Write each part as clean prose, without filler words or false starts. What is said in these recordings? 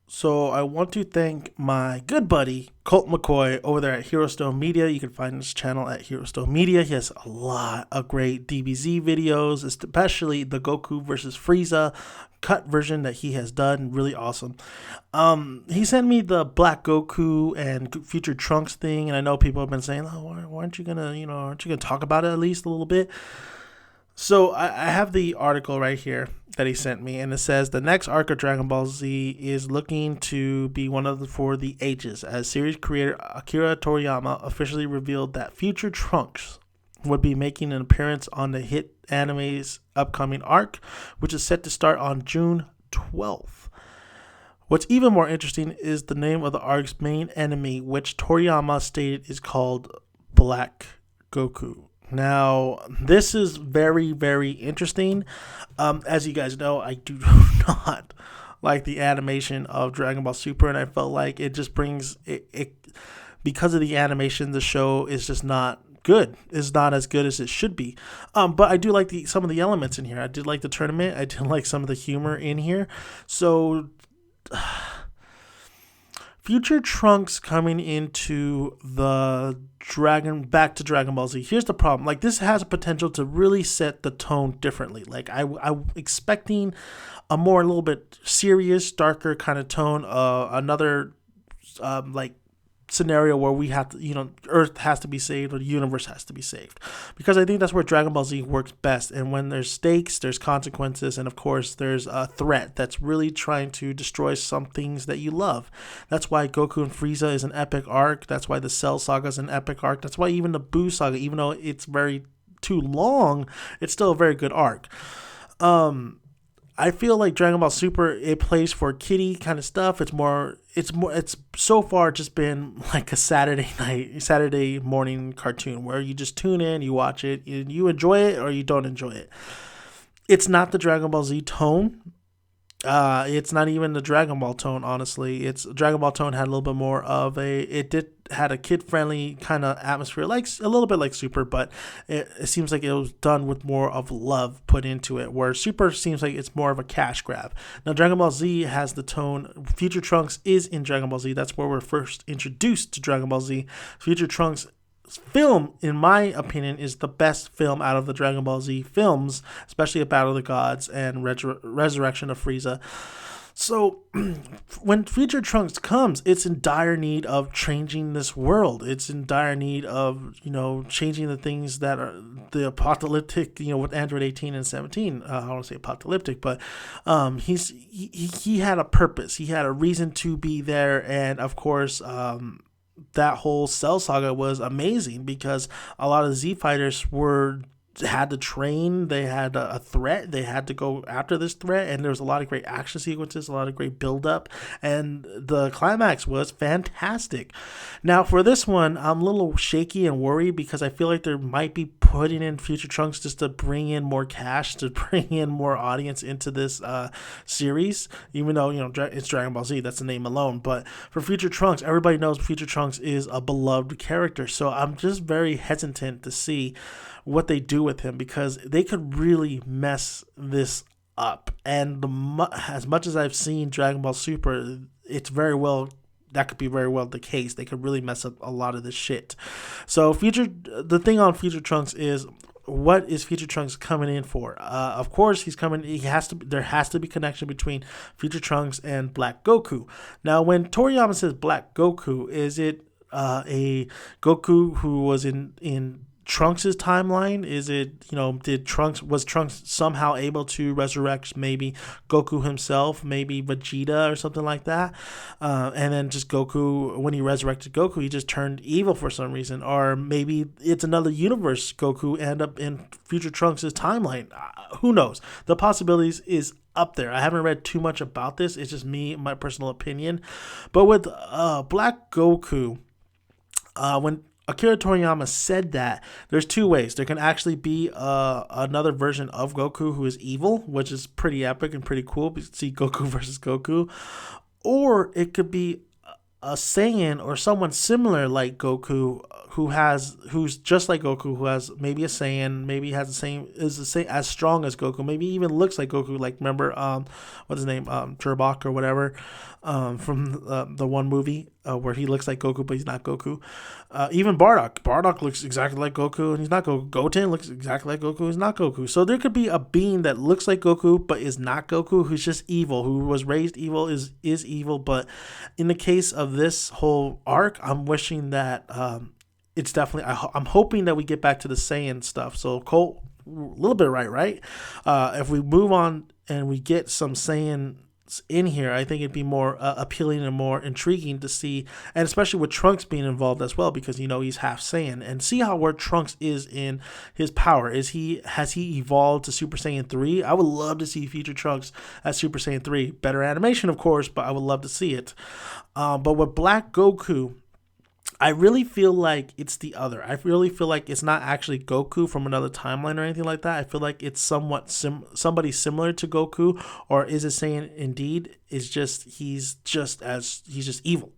So I want to thank my good buddy Colt McCoy over there at Hero Stone Media. You can find his channel at Hero Stone Media. He has a lot of great DBZ videos, especially the Goku versus Frieza cut version that he has done. Really awesome. He sent me the Black Goku and Future Trunks thing, and I know people have been saying, "Oh, why aren't you gonna, aren't you gonna talk about it at least a little bit?" So I have the article right here that he sent me, and it says the next arc of Dragon Ball Z is looking to be one of the for the ages, as series creator Akira Toriyama officially revealed that Future Trunks would be making an appearance on the hit anime's upcoming arc, which is set to start on June 12th. What's even more interesting is the name of the arc's main enemy, which Toriyama stated is called Black Goku. Now, this is very, very interesting. As you guys know, I do not like the animation of Dragon Ball Super, and I felt like it just brings it because of the animation. The show is just not good. It's not as good as it should be. But I do like some of the elements in here. I did like the tournament. I did like some of the humor in here. So Future Trunks coming into the back to Dragon Ball Z. Here's the problem. Like, this has a potential to really set the tone differently. Like, I'm expecting a little bit serious, darker kind of tone. Another like scenario where we have to, Earth has to be saved or the universe has to be saved, because I think that's where Dragon Ball Z works best. And when there's stakes, there's consequences, and of course there's a threat that's really trying to destroy some things that you love. That's why Goku and Frieza is an epic arc. That's why the Cell Saga is an epic arc. That's why even the Buu Saga, even though it's very too long, it's still a very good arc. I feel like Dragon Ball Super, it plays for kiddie kind of stuff. It's so far just been like a Saturday morning cartoon where you just tune in, you watch it, you enjoy it or you don't enjoy it. It's not the Dragon Ball Z tone. It's not even the Dragon Ball tone, honestly. It's Dragon Ball tone had a little bit more of had a kid friendly kind of atmosphere, like a little bit like Super, but it seems like it was done with more of love put into it, where Super seems like it's more of a cash grab. Now Dragon Ball Z has the tone. Future Trunks is in Dragon Ball Z. That's where we're first introduced to Dragon Ball Z. Future Trunks film, in my opinion, is the best film out of the Dragon Ball Z films, especially A Battle of the Gods and Resurrection of Frieza. So when Future Trunks comes, it's in dire need of changing this world. It's in dire need of, changing the things that are the apocalyptic, with Android 18 and 17. I don't want to say apocalyptic, but he had a purpose. He had a reason to be there. And of course, that whole Cell Saga was amazing because a lot of the Z fighters had to train. They had a threat. They had to go after this threat, and there was a lot of great action sequences, a lot of great build up, and the climax was fantastic. Now for this one, I'm a little shaky and worried because I feel like they might be putting in Future Trunks just to bring in more cash, to bring in more audience into this series, even though it's Dragon Ball Z, that's the name alone. But for Future Trunks, everybody knows Future Trunks is a beloved character, so I'm just very hesitant to see what they do with him, because they could really mess this up. And as much as I've seen Dragon Ball Super, that could be very well the case. They could really mess up a lot of this shit. So the thing on Future Trunks is, what is Future Trunks coming in for? Of course, he's coming. There has to be connection between Future Trunks and Black Goku. Now, when Toriyama says Black Goku, is it a Goku who was in Trunks' timeline? Is it, was Trunks somehow able to resurrect maybe Goku himself, maybe Vegeta or something like that? And then just Goku, when he resurrected Goku, he just turned evil for some reason. Or maybe it's another universe Goku end up in Future Trunks' timeline. Who knows? The possibilities is up there. I haven't read too much about this. It's just my personal opinion. But with Black Goku, when Akira Toriyama said that, there's two ways. There can actually be another version of Goku who is evil, which is pretty epic and pretty cool. You see Goku versus Goku. Or it could be a Saiyan or someone similar like Goku who's just like Goku, who has maybe a Saiyan, maybe has the same as strong as Goku, maybe even looks like Goku. Like remember what's his name, Turbok or whatever, from the one movie where he looks like Goku but he's not Goku. Even Bardock looks exactly like Goku and he's not Goku. Goten looks exactly like Goku, he's not Goku. So there could be a being that looks like Goku but is not Goku, who's just evil, who was raised evil, is evil. But in the case of this whole arc, I'm wishing that it's definitely, I'm hoping that we get back to the Saiyan stuff. So Colt, a little bit right? If we move on and we get some Saiyans in here, I think it'd be more appealing and more intriguing to see, and especially with Trunks being involved as well, because he's half Saiyan, and see where Trunks is in his power. Has he evolved to Super Saiyan 3? I would love to see future Trunks as Super Saiyan 3. Better animation, of course, but I would love to see it. But with Black Goku, I really feel like it's the other. I really feel like it's not actually Goku from another timeline or anything like that. I feel like it's somewhat somebody similar to Goku, or is it saying indeed is just he's just evil.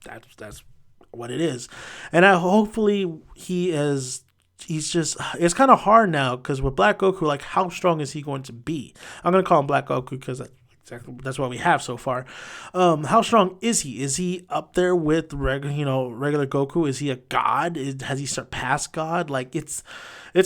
That's what it is, and hopefully he's just, it's kind of hard now because with Black Goku, like how strong is he going to be? I'm gonna call him Black Goku because exactly, that's what we have so far. How strong is he? Is he up there with regular Goku? Is he a god? Has he surpassed God? Like it's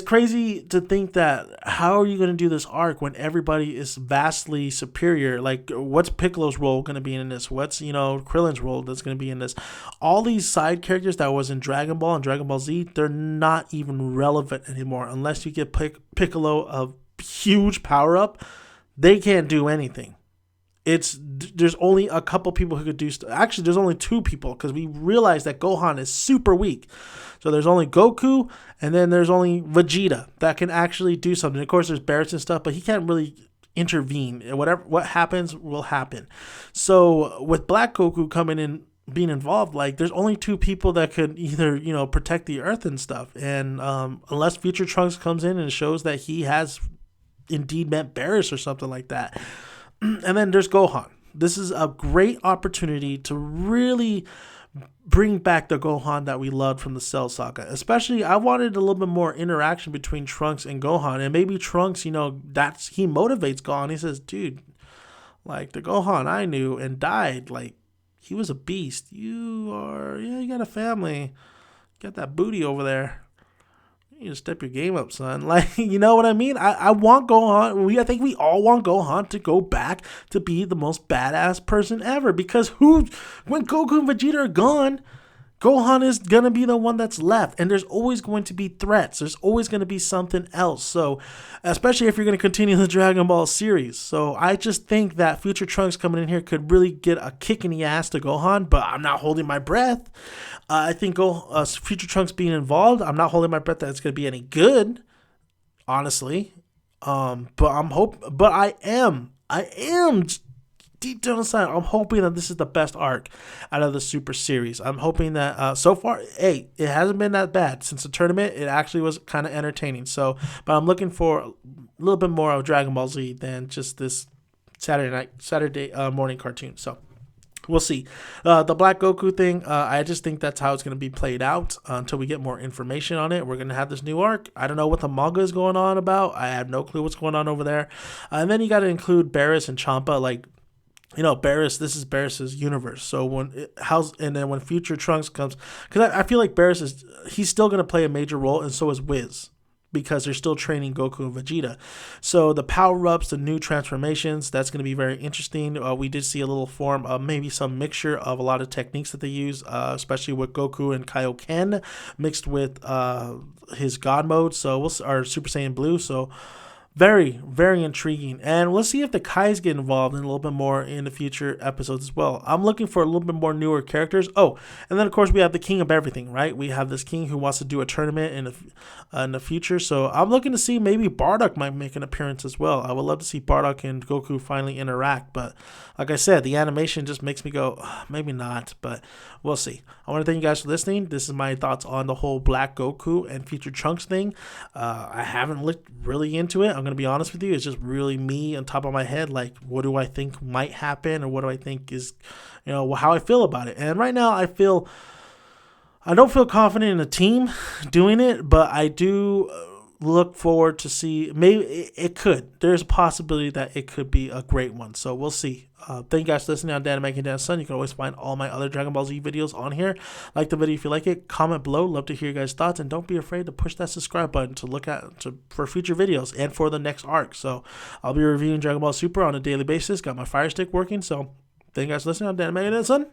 crazy to think that how are you going to do this arc when everybody is vastly superior? Like what's Piccolo's role going to be in this? What's Krillin's role that's going to be in this? All these side characters that was in Dragon Ball and Dragon Ball Z, they're not even relevant anymore unless you get Piccolo a huge power up. They can't do anything. There's only a couple people who could do stuff. Actually, there's only two people because we realize that Gohan is super weak. So there's only Goku and then there's only Vegeta that can actually do something. Of course, there's Barrett and stuff, but he can't really intervene. What happens will happen. So with Black Goku coming in, being involved, like there's only two people that could either protect the Earth and stuff. And unless Future Trunks comes in and shows that he has indeed met Barris or something like that. And then there's Gohan. This is a great opportunity to really bring back the Gohan that we loved from the Cell Saga. Especially, I wanted a little bit more interaction between Trunks and Gohan. And maybe Trunks, he motivates Gohan. He says, dude, like the Gohan I knew and died, like he was a beast. You got a family. You got that booty over there. You need to step your game up, son. Like, you know what I mean? I want Gohan. I think we all want Gohan to go back to be the most badass person ever. Because when Goku and Vegeta are gone, Gohan is going to be the one that's left. And there's always going to be threats. There's always going to be something else. So, especially if you're going to continue the Dragon Ball series. So, I just think that Future Trunks coming in here could really get a kick in the ass to Gohan. But I'm not holding my breath. I think Future Trunks being involved, I'm not holding my breath that it's going to be any good, honestly. But I am deep down inside, I'm hoping that this is the best arc out of the Super series. I'm hoping that so far, it hasn't been that bad since the tournament. It actually was kind of entertaining. So, but I'm looking for a little bit more of Dragon Ball Z than just this Saturday morning cartoon. So. We'll see. The Black Goku thing, I just think that's how it's going to be played out until we get more information on it. We're going to have this new arc. I don't know what the manga is going on about. I have no clue what's going on over there. And then you got to include Barris and Champa. Like, Barris, this is Barris's universe. So when Future Trunks comes, because I feel like Barris he's still going to play a major role, and so is Wiz, because they're still training Goku and Vegeta. So the power-ups, the new transformations, that's going to be very interesting. We did see a little form of maybe some mixture of a lot of techniques that they use, especially with Goku and Kaioken mixed with his God mode, our Super Saiyan Blue. So very, very intriguing. And we'll see if the Kais get involved in a little bit more in the future episodes as well. I'm looking for a little bit more newer characters. Oh, and then, of course, we have the King of Everything, right? We have this king who wants to do a tournament in the future. So I'm looking to see maybe Bardock might make an appearance as well. I would love to see Bardock and Goku finally interact. But like I said, the animation just makes me go, maybe not. But we'll see. I want to thank you guys for listening. This is my thoughts on the whole Black Goku and Future Trunks thing. I haven't looked really into it. I'm going to be honest with you. It's just really me on top of my head. Like, what do I think might happen, or what do I think is, how I feel about it. And right now I don't feel confident in the team doing it, but I do look forward to see. Maybe it could. There's a possibility that it could be a great one. So we'll see. Thank you guys for listening on Dan Making Dan's Son. You can always find all my other Dragon Ball Z videos on here. Like the video if you like it. Comment below. Love to hear your guys' thoughts. And don't be afraid to push that subscribe button for future videos and for the next arc. So I'll be reviewing Dragon Ball Super on a daily basis. Got my Fire Stick working. So thank you guys for listening on Dan Making Dan's Son.